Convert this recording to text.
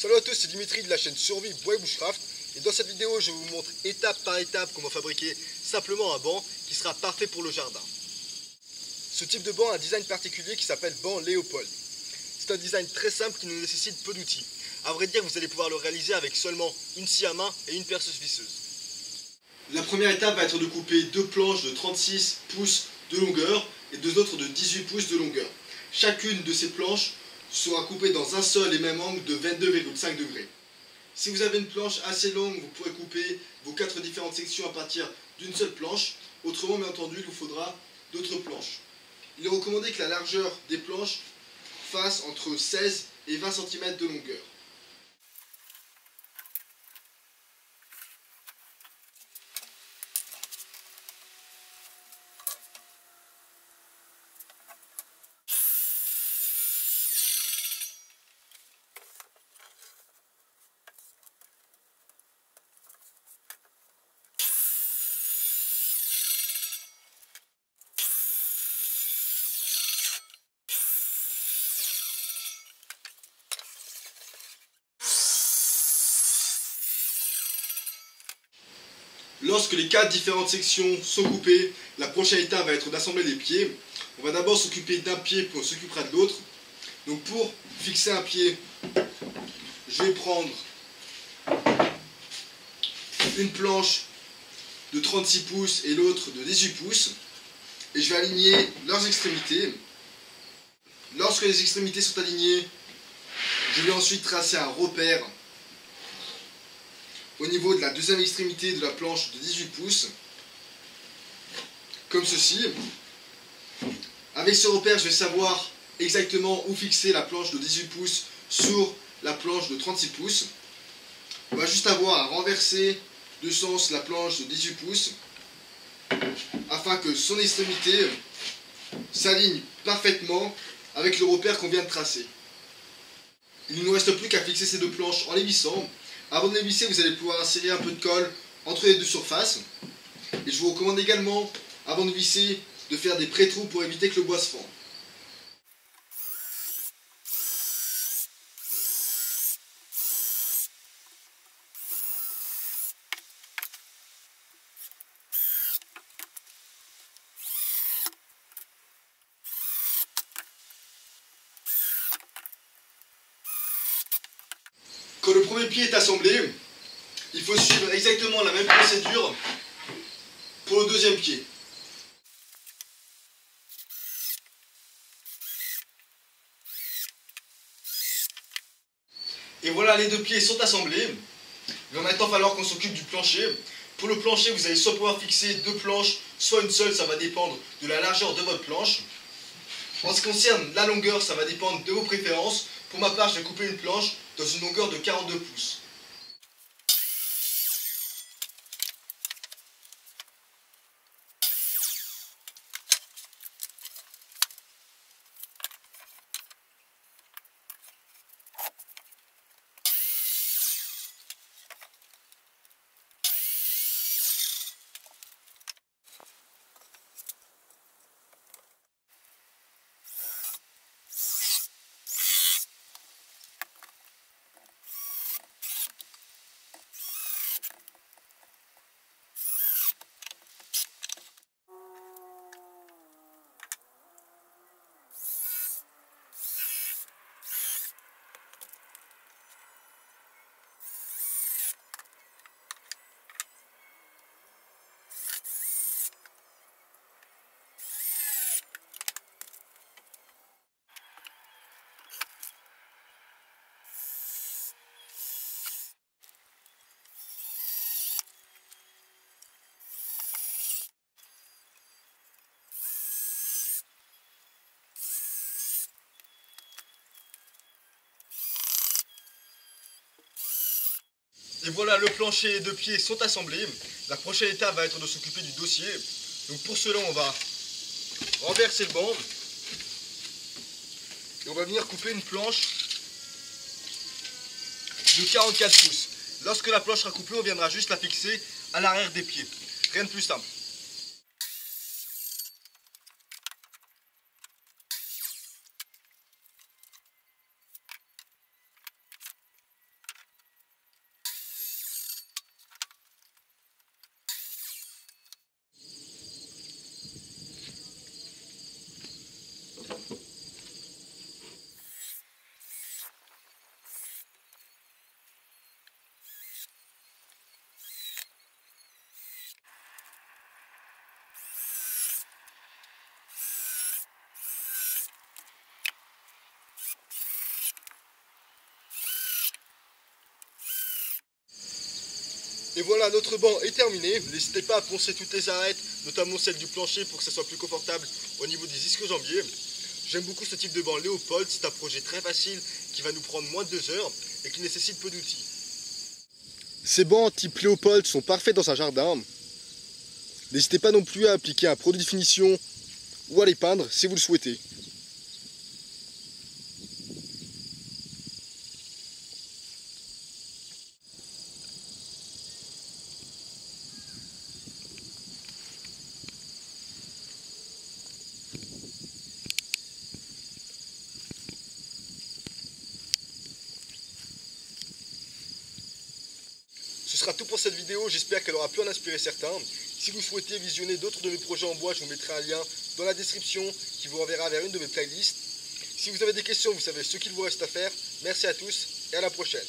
Salut à tous, c'est Dimitri de la chaîne Survie Bois et Bushcraft. Et dans cette vidéo, je vous montre étape par étape comment fabriquer simplement un banc qui sera parfait pour le jardin. Ce type de banc a un design particulier qui s'appelle banc Léopold. C'est un design très simple qui ne nécessite peu d'outils. A vrai dire, vous allez pouvoir le réaliser avec seulement une scie à main et une perceuse visseuse. La première étape va être de couper deux planches de 36 pouces de longueur et deux autres de 18 pouces de longueur. Chacune de ces planches sera coupée dans un seul et même angle de 22,5 degrés. Si vous avez une planche assez longue, vous pourrez couper vos 4 différentes sections à partir d'une seule planche. Autrement, bien entendu, il vous faudra d'autres planches. Il est recommandé que la largeur des planches fasse entre 16 et 20 cm de longueur. Lorsque les 4 différentes sections sont coupées, la prochaine étape va être d'assembler les pieds. On va d'abord s'occuper d'un pied puis on s'occupera de l'autre. Donc pour fixer un pied, je vais prendre une planche de 36 pouces et l'autre de 18 pouces. Et je vais aligner leurs extrémités. Lorsque les extrémités sont alignées, je vais ensuite tracer un repère au niveau de la deuxième extrémité de la planche de 18 pouces, comme ceci. Avec ce repère, je vais savoir exactement où fixer la planche de 18 pouces sur la planche de 36 pouces. On va juste avoir à renverser de sens la planche de 18 pouces afin que son extrémité s'aligne parfaitement avec le repère qu'on vient de tracer. Il ne nous reste plus qu'à fixer ces deux planches en les vissant. Avant de les visser, vous allez pouvoir insérer un peu de colle entre les deux surfaces. Et je vous recommande également, avant de visser, de faire des pré-trous pour éviter que le bois se fende. Quand le premier pied est assemblé, il faut suivre exactement la même procédure pour le deuxième pied. Et voilà, les deux pieds sont assemblés. Il va maintenant falloir qu'on s'occupe du plancher. Pour le plancher, vous allez soit pouvoir fixer deux planches, soit une seule, ça va dépendre de la largeur de votre planche. En ce qui concerne la longueur, ça va dépendre de vos préférences. Pour ma part, je vais couper une planche dans une longueur de 42 pouces. Et voilà, le plancher et les deux pieds sont assemblés. La prochaine étape va être de s'occuper du dossier. Donc pour cela, on va renverser le banc. Et on va venir couper une planche de 44 pouces. Lorsque la planche sera coupée, on viendra juste la fixer à l'arrière des pieds. Rien de plus simple. Et voilà, notre banc est terminé. N'hésitez pas à poncer toutes les arêtes, notamment celle du plancher pour que ça soit plus confortable au niveau des ischio-jambiers. J'aime beaucoup ce type de banc Léopold, c'est un projet très facile qui va nous prendre moins de 2 heures et qui nécessite peu d'outils. Ces bancs type Léopold sont parfaits dans un jardin. N'hésitez pas non plus à appliquer un produit de finition ou à les peindre si vous le souhaitez. Ce sera tout pour cette vidéo, j'espère qu'elle aura pu en inspirer certains. Si vous souhaitez visionner d'autres de mes projets en bois, je vous mettrai un lien dans la description qui vous renverra vers une de mes playlists. Si vous avez des questions, vous savez ce qu'il vous reste à faire. Merci à tous et à la prochaine.